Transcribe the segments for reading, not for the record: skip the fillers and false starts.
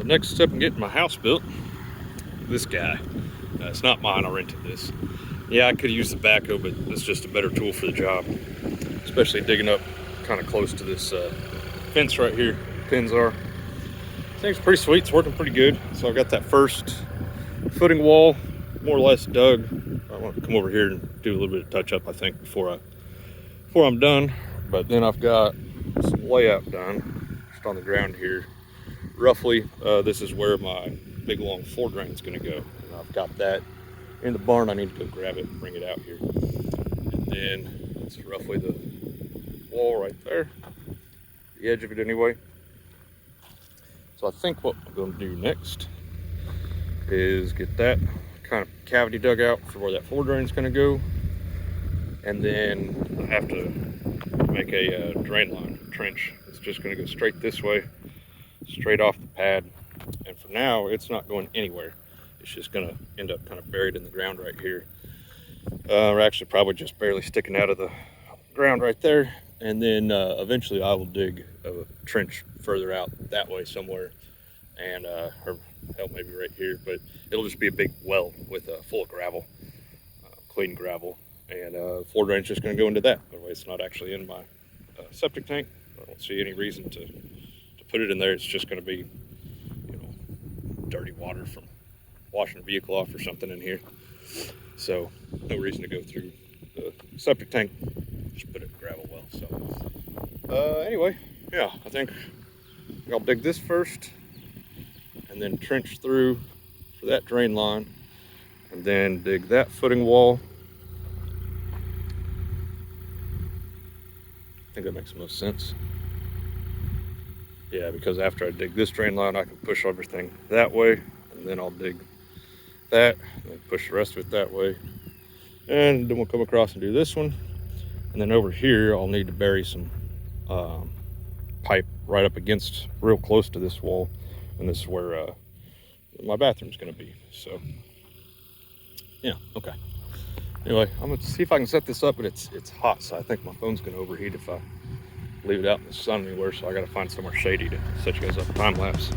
next step in getting my house built, this guy. It's not mine, I rented this. Yeah, I could use the backhoe, but it's just a better tool for the job, especially digging up kind of close to this fence right here. Pins are. Thing's pretty sweet. It's working pretty good. So I've got that first footing wall more or less dug. I want to come over here and do a little bit of touch up, I think, before I'm done. But then I've got some layout done just on the ground here. Roughly, this is where my big long floor drain is going to go. And I've got that in the barn. I need to go grab it and bring it out here. And then that's roughly the wall right there, the edge of it anyway. So I think what I'm going to do next is get that kind of cavity dug out for where that floor drain is going to go. And then I have to make a drain line, trench. It's just going to go straight this way, straight off the pad. And for now, it's not going anywhere. It's just going to end up kind of buried in the ground right here. Or actually probably just barely sticking out of the ground right there. And then eventually I will dig a trench further out that way somewhere, and or hell, maybe right here, but it'll just be a big well with full of gravel, clean gravel, and floor drain's just going to go into that. Otherwise, it's not actually in my septic tank. I don't see any reason to put it in there. It's just going to be, dirty water from washing a vehicle off or something in here. So no reason to go through the septic tank. Just put it in a gravel well. So anyway, yeah, I think I'll dig this first and then trench through for that drain line, and then dig that footing wall. I think that makes the most sense. Yeah, because after I dig this drain line, I can push everything that way, and then I'll dig that and then push the rest of it that way. And then we'll come across and do this one. And then over here, I'll need to bury some pipe right up against, real close to this wall. And this is where my bathroom's gonna be. So, yeah, okay. Anyway, I'm gonna see if I can set this up, but it's hot, so I think my phone's gonna overheat if I leave it out in the sun anywhere. So I gotta find somewhere shady to set you guys up time lapse.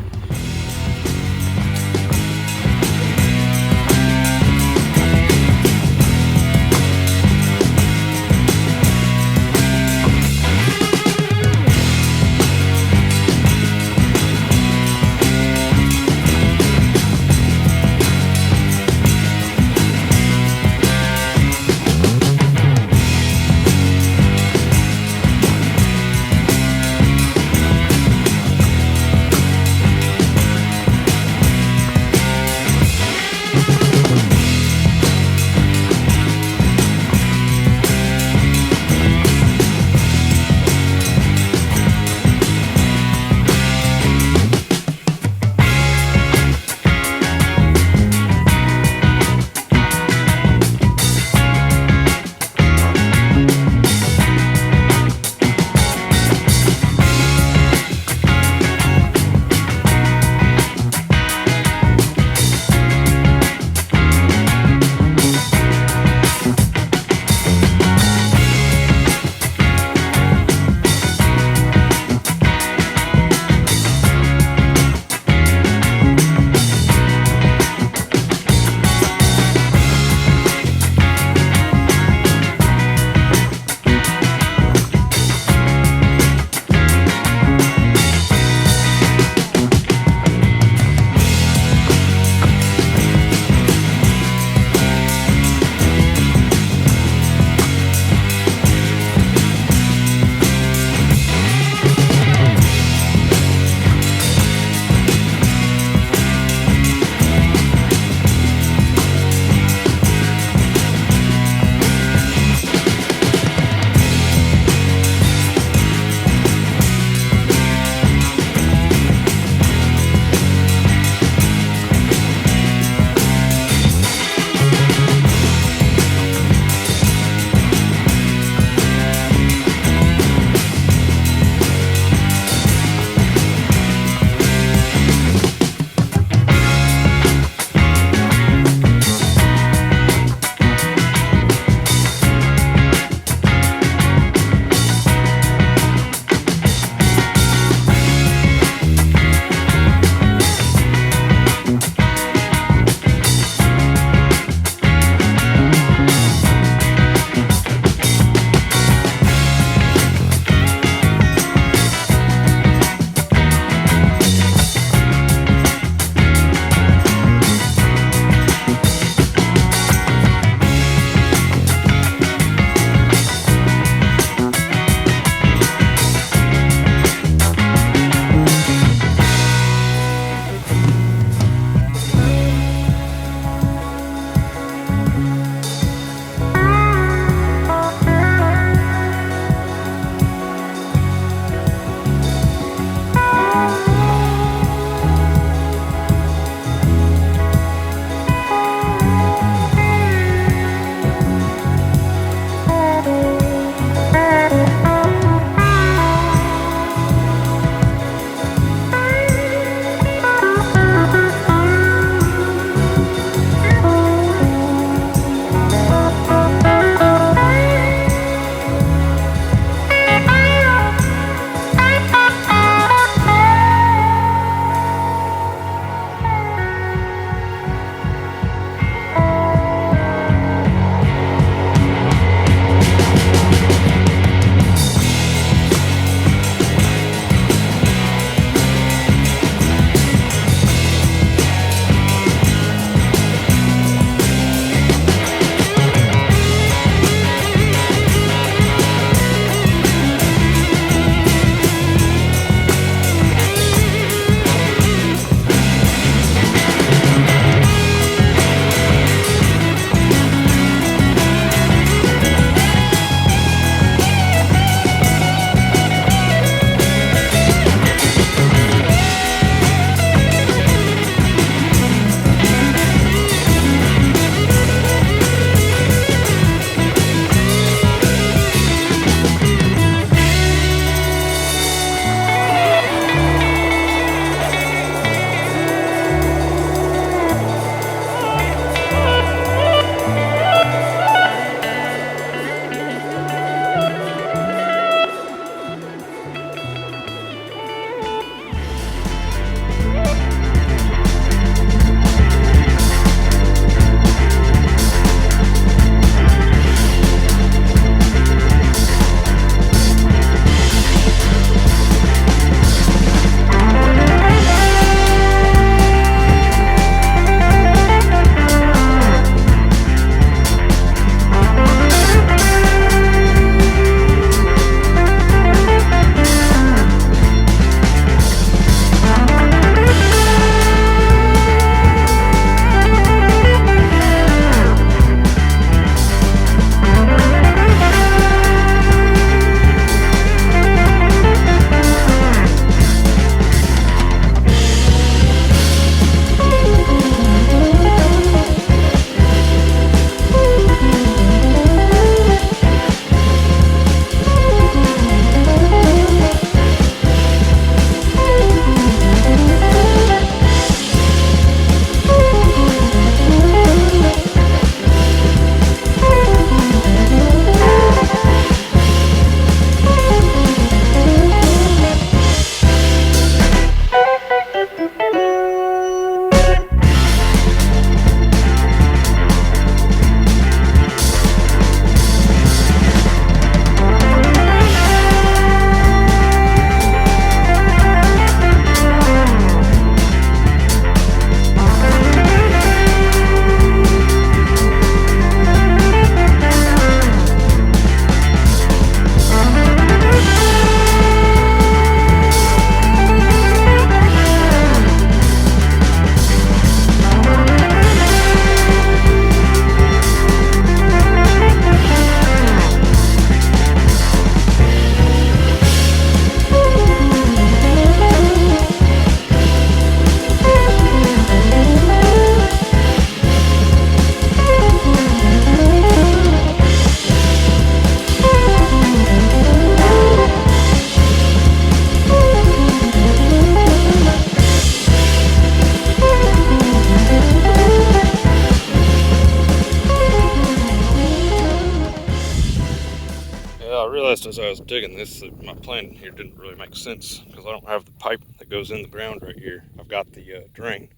realized as I was digging this that my plan here didn't really make sense because I don't have the pipe that goes in the ground right here. I've got the drain.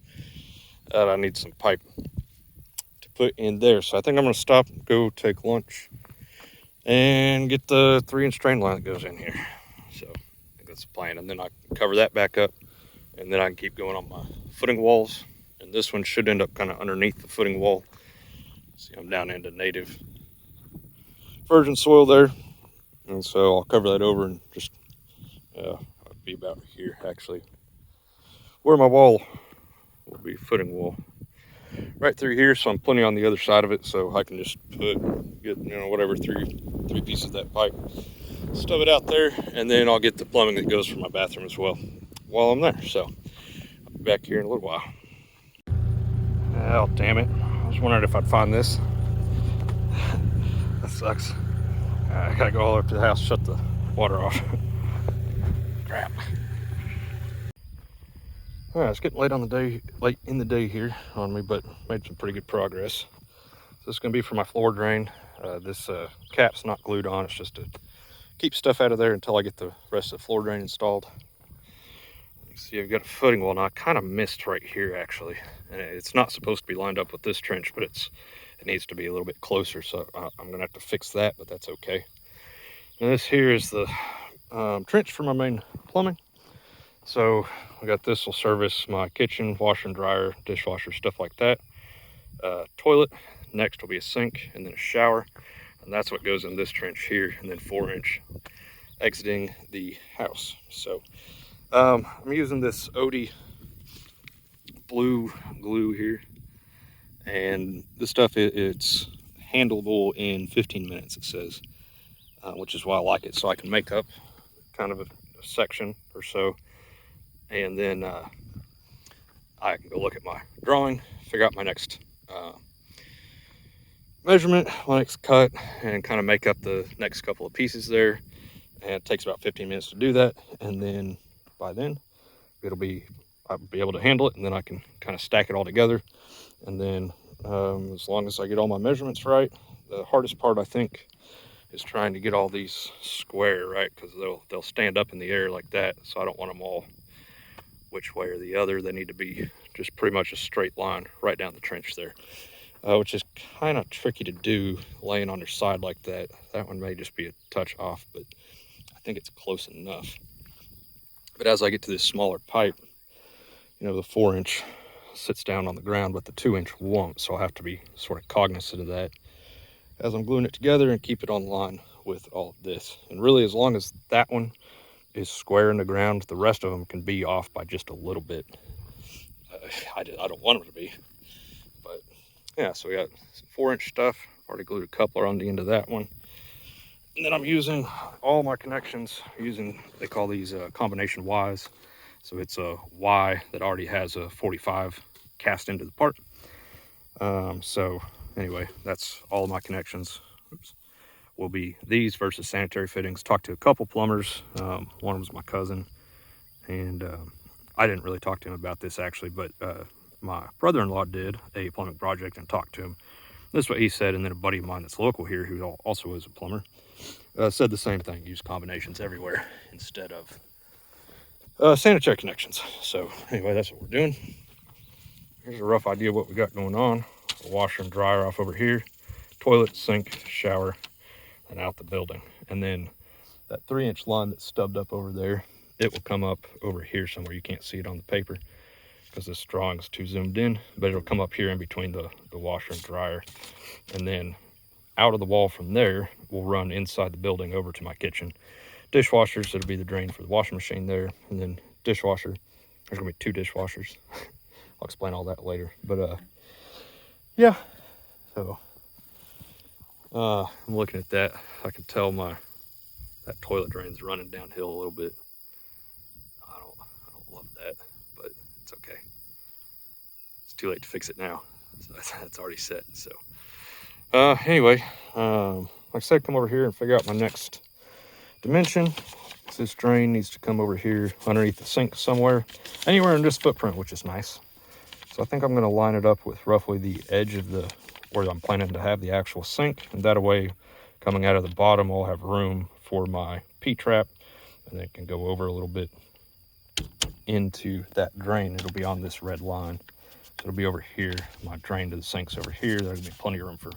I need some pipe to put in there. So I think I'm going to stop, go take lunch, and get the 3-inch drain line that goes in here. So I think that's the plan. And then I can cover that back up, and then I can keep going on my footing walls. And this one should end up kind of underneath the footing wall. See, I'm down into native virgin soil there. And so I'll cover that over and just I'll be about here actually, where my wall will be, footing wall right through here. So I'm plenty on the other side of it, so I can just get whatever three pieces of that pipe, stuff it out there, and then I'll get the plumbing that goes for my bathroom as well while I'm there. So I'll be back here in a little while. Oh damn it, I was wondering if I'd find this. That sucks. I gotta go all the way up to the house, shut the water off. Crap. All right, it's getting late in the day here on me, but made some pretty good progress. So this is gonna be for my floor drain. This cap's not glued on, it's just to keep stuff out of there until I get the rest of the floor drain installed. You see I've got a footing wall. Now I kind of missed right here actually. And it's not supposed to be lined up with this trench, but it needs to be a little bit closer, so I'm gonna have to fix that, but that's okay. And this here is the trench for my main plumbing. So I got this will service my kitchen, washer and dryer, dishwasher, stuff like that. Toilet, next will be a sink, and then a shower, and that's what goes in this trench here, and then 4-inch exiting the house. So I'm using this Odie blue glue here, and this stuff it's handleable in 15 minutes it says, which is why I like it, so I can make up kind of a section or so, and then I can go look at my drawing, figure out my next measurement, my next cut, and kind of make up the next couple of pieces there. And it takes about 15 minutes to do that, and then by then I'll be able to handle it, and then I can kind of stack it all together. And then as long as I get all my measurements right, the hardest part I think is trying to get all these square, right? Because they'll stand up in the air like that, so I don't want them all which way or the other. They need to be just pretty much a straight line right down the trench there, which is kind of tricky to do laying on their side like that. That one may just be a touch off, but I think it's close enough. But as I get to this smaller pipe, the 4-inch sits down on the ground, but the 2-inch won't, so I'll have to be sort of cognizant of that as I'm gluing it together and keep it on line with all of this. And really, as long as that one is square in the ground, the rest of them can be off by just a little bit. I don't want them to be, but yeah. So we got some 4-inch stuff. Already glued a coupler on the end of that one, and then I'm using all my connections. They call these combination Ys. So it's a Y that already has a 45 cast into the part. So anyway, that's all of my connections. Will be these versus sanitary fittings. Talked to a couple plumbers. One of them was my cousin, and I didn't really talk to him about this actually, but my brother-in-law did a plumbing project and talked to him. This is what he said, and then a buddy of mine that's local here, who also is a plumber, said the same thing. Use combinations everywhere instead of sanitary connections. So anyway, that's what we're doing. Here's a rough idea of what we got going on. A washer and dryer off over here, toilet, sink, shower, and out the building. And then that 3-inch line that's stubbed up over there, it will come up over here somewhere. You can't see it on the paper because this drawing is too zoomed in, but it'll come up here in between the washer and dryer. And then out of the wall from there will run inside the building over to my kitchen. Dishwashers, it'll be the drain for the washing machine there, and then dishwasher. There's gonna be 2 dishwashers. I'll explain all that later, but yeah. So I'm looking at that. I can tell that toilet drain's running downhill a little bit. I don't love that, but it's okay. It's too late to fix it now, so that's already set. So anyway, like I said, come over here and figure out my next dimension. This drain needs to come over here underneath the sink somewhere, anywhere in this footprint, which is nice. So I think I'm going to line it up with roughly the edge of where I'm planning to have the actual sink, and that way coming out of the bottom I'll have room for my P-trap, and then it can go over a little bit into that drain. It'll be on this red line, so it'll be over here. My drain to the sink's over here. There's gonna be plenty of room for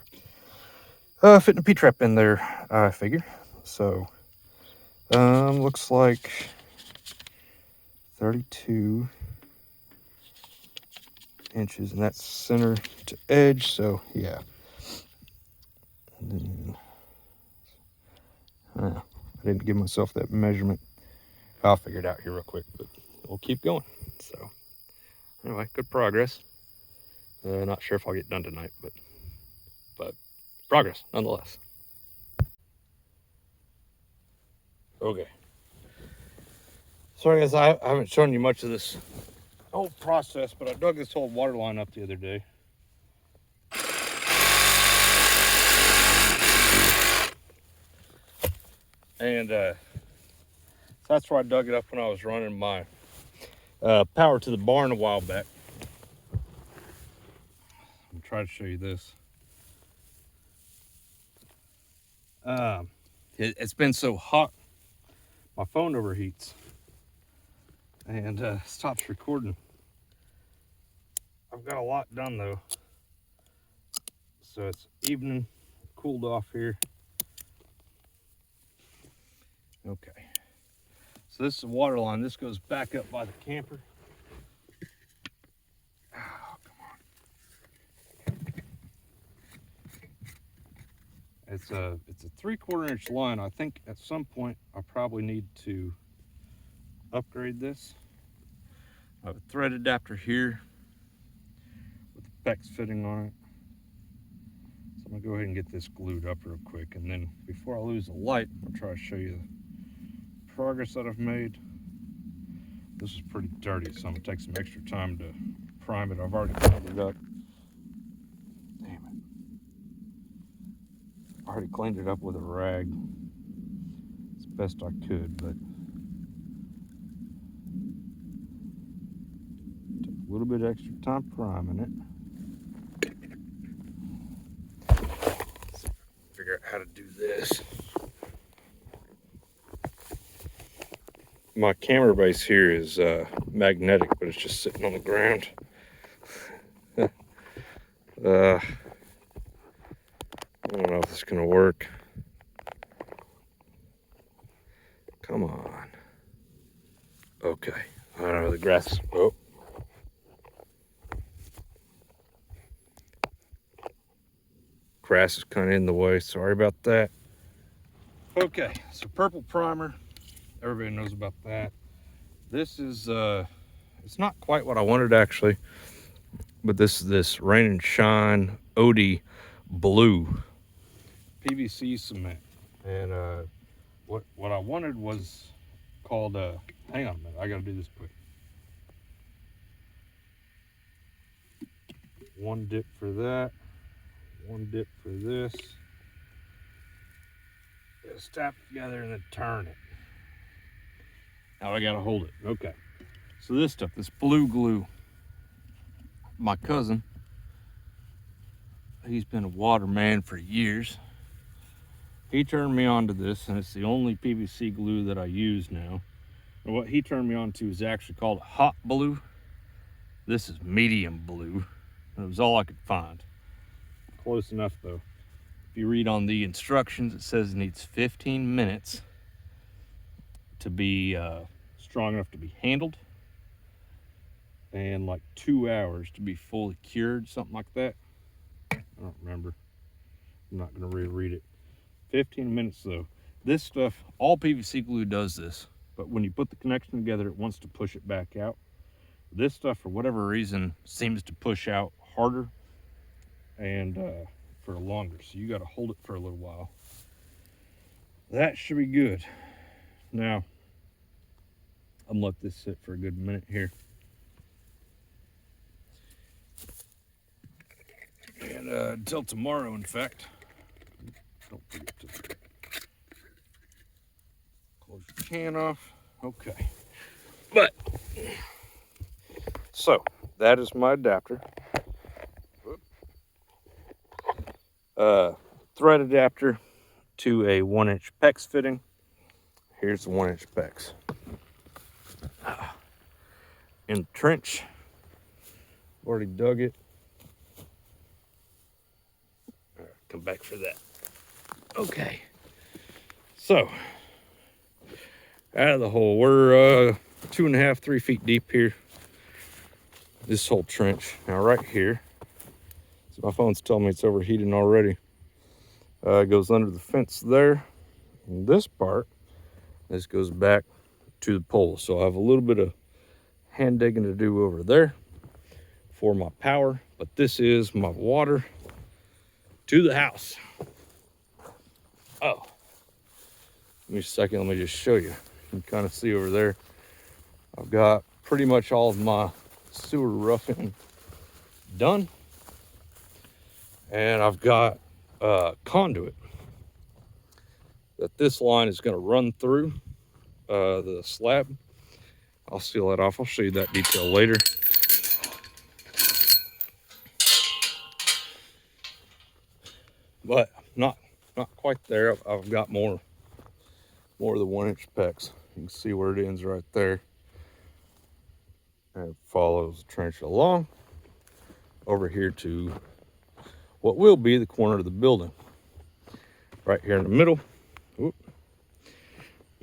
fitting a P-trap in there, I figure. So looks like 32 inches, and that's center to edge. So yeah, and then, I didn't give myself that measurement. I'll figure it out here real quick, but we'll keep going. So anyway, good progress. Not sure if I'll get done tonight, but progress nonetheless. Okay. Sorry guys, I haven't shown you much of this whole process, but I dug this whole water line up the other day. And so that's where I dug it up when I was running my power to the barn a while back. I'll try to show you this. It's been so hot, my phone overheats and stops recording. I've got a lot done though. So it's evening, cooled off here. Okay. So this is the water line. This goes back up by the camper. Oh, come on. It's a 3/4 inch line. I think at some point I probably need to upgrade this. I have a thread adapter here with the PEX fitting on it. So I'm gonna go ahead and get this glued up real quick, and then before I lose the light, I'll try to show you the progress that I've made. This is pretty dirty, so I'm gonna take some extra time to prime it. I've already cleaned it up. Damn it. I already cleaned it up with a rag as best I could, but took a little bit extra time priming it. Figure out how to do this. My camera base here is magnetic, but it's just sitting on the ground. I don't know if this is gonna work. Come on. Okay. I don't know, the grass. Oh. Grass is kind of in the way. Sorry about that. Okay, so purple primer. Everybody knows about that. This is, it's not quite what I wanted actually, but this is this Rain and Shine OD Blue PVC cement. And what I wanted was called, hang on a minute, I gotta do this quick. One dip for that, one dip for this. Just tap it together and then turn it. Now I gotta hold it. Okay. So this stuff, this blue glue, my cousin, he's been a waterman for years. He turned me on to this, and it's the only PVC glue that I use now. And what he turned me on to is actually called hot blue. This is medium blue. And it was all I could find. Close enough though. If you read on the instructions, it says it needs 15 minutes to be strong enough to be handled, and like 2 hours to be fully cured, something like that. I don't remember. I'm not going to reread it. 15 minutes though. This stuff, all PVC glue does this, but when you put the connection together, it wants to push it back out. This stuff, for whatever reason, seems to push out harder and for longer, so you got to hold it for a little while. That should be good. Now I'm gonna let this sit for a good minute here, and until tomorrow, in fact. Don't forget to close your can off. Okay, but so that is my adapter. Thread adapter to a 1-inch PEX fitting. Here's the 1-inch PEX. In the trench, already dug it. All right, come back for that. Okay. So, out of the hole, we're 2.5, 3 feet deep here. This whole trench. Now right here, so my phone's telling me it's overheating already. It goes under the fence there. And this part, this goes back to the pole. So I have a little bit of hand digging to do over there for my power. But this is my water to the house. Oh, give me a second, let me just show you. You can kind of see over there, I've got pretty much all of my sewer roughing done. And I've got conduit that this line is going to run through the slab. I'll seal that off. I'll show you that detail later. But not quite there. I've got more of the 1-inch PEX. You can see where it ends right there. And it follows the trench along over here to what will be the corner of the building. Right here in the middle. Whoop.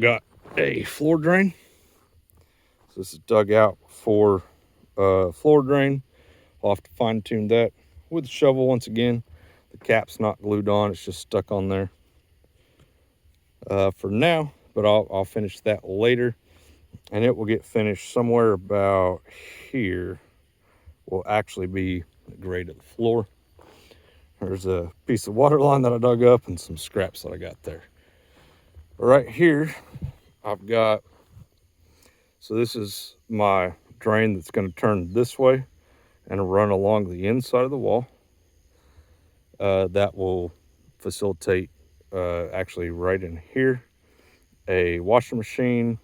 Got a floor drain. So this is dug out for floor drain. I'll have to fine tune that with the shovel once again. The cap's not glued on, it's just stuck on there for now, but I'll finish that later, and it will get finished somewhere about here. Will actually be the grade of the floor. There's a piece of water line that I dug up and some scraps that I got there. Right here, I've got, so this is my drain that's going to turn this way and run along the inside of the wall. That will facilitate actually right in here a washing machine,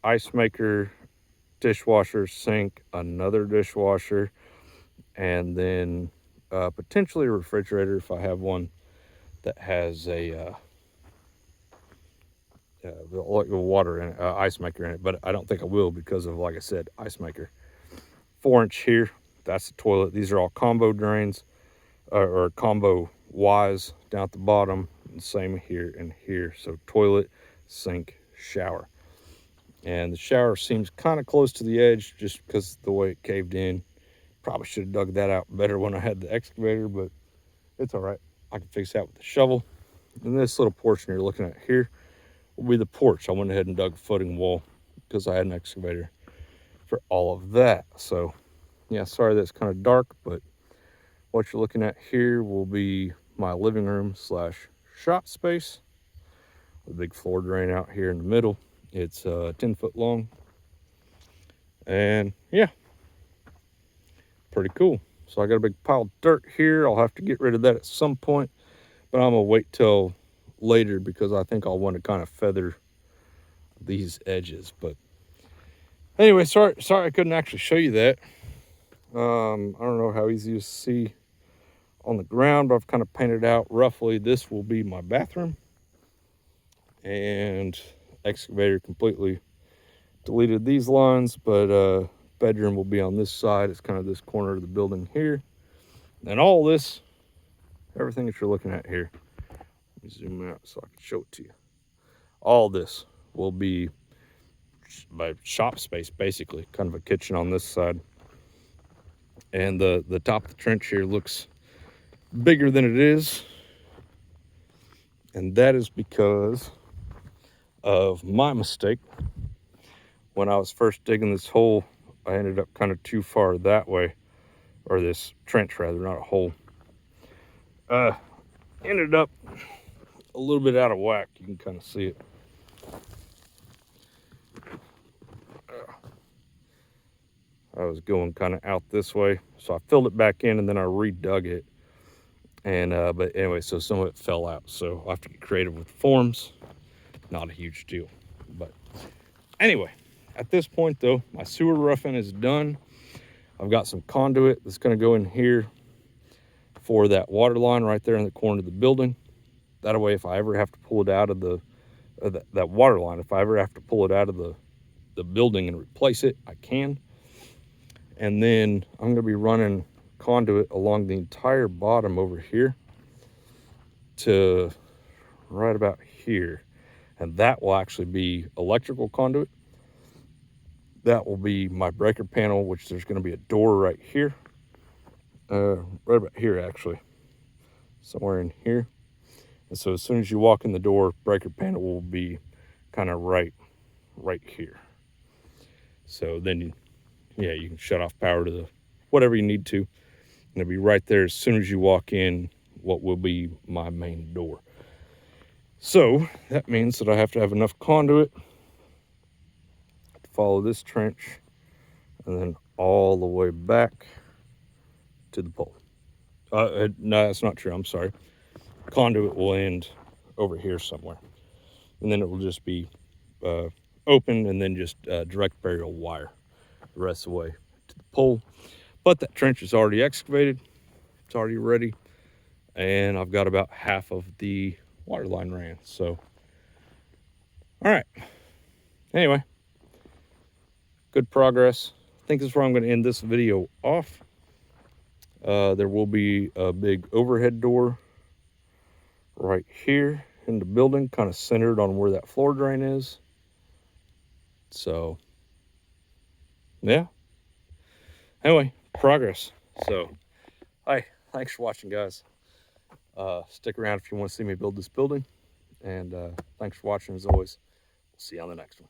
ice maker, dishwasher, sink, another dishwasher, and then potentially a refrigerator if I have one that has a water in it, ice maker in it, but I don't think I will because of, like I said, ice maker. 4-inch here, that's the toilet. These are all combo drains or combo Ys down at the bottom, and same here and here. So toilet, sink, shower. And the shower seems kind of close to the edge just because of the way it caved in. Probably should have dug that out better when I had the excavator, but it's all right. I can fix that with the shovel. And this little portion you're looking at here will be the porch. I went ahead and dug a footing wall because I had an excavator for all of that. So yeah, sorry that's kind of dark, but what you're looking at here will be my living room / shop space. A big floor drain out here in the middle. It's 10 foot long. And yeah, pretty cool. So I got a big pile of dirt here. I'll have to get rid of that at some point, but I'm gonna wait till later because I think I'll want to kind of feather these edges. But anyway, sorry I couldn't actually show you that. I don't know how easy to see on the ground, but I've kind of painted out roughly. This will be my bathroom, and excavator completely deleted these lines, but bedroom will be on this side. It's kind of this corner of the building here. And all this, everything that you're looking at here, let me zoom out so I can show it to you. All this will be my shop space, basically, kind of a kitchen on this side. And the top of the trench here looks bigger than it is, and that is because of my mistake. When I was first digging this hole, I ended up kind of too far that way, or this trench rather, not a hole. Ended up a little bit out of whack. You can kind of see it. I was going kind of out this way, so I filled it back in and then I redug it. And but anyway, so some of it fell out, so I'll have to get creative with forms. Not a huge deal. But anyway, at this point though, my sewer roughing is done. I've got some conduit that's going to go in here for that water line right there in the corner of the building. That way, if I ever have to pull it out of the that water line. If I ever have to pull it out of the building and replace it, I can. And then I'm gonna be running conduit along the entire bottom over here to right about here. And that will actually be electrical conduit. That will be my breaker panel, which there's gonna be a door right here. Right about here, actually. Somewhere in here. And so as soon as you walk in the door, breaker panel will be kind of right here. So then, you can shut off power to the whatever you need to. And it'll be right there as soon as you walk in what will be my main door. So that means that I have to have enough conduit to follow this trench and then all the way back to the pole. No, that's not true. I'm sorry. Conduit will end over here somewhere. And then it will just be open and then just direct burial wire the rest of the way to the pole. But that trench is already excavated. It's already ready. And I've got about half of the water line ran. So, all right. Anyway, good progress. I think this is where I'm going to end this video off. There will be a big overhead door right here in the building, kind of centered on where that floor drain is. So, yeah. Anyway, progress. So, hi. Thanks for watching, guys. Stick around if you want to see me build this building. And thanks for watching as always. We'll see you on the next one.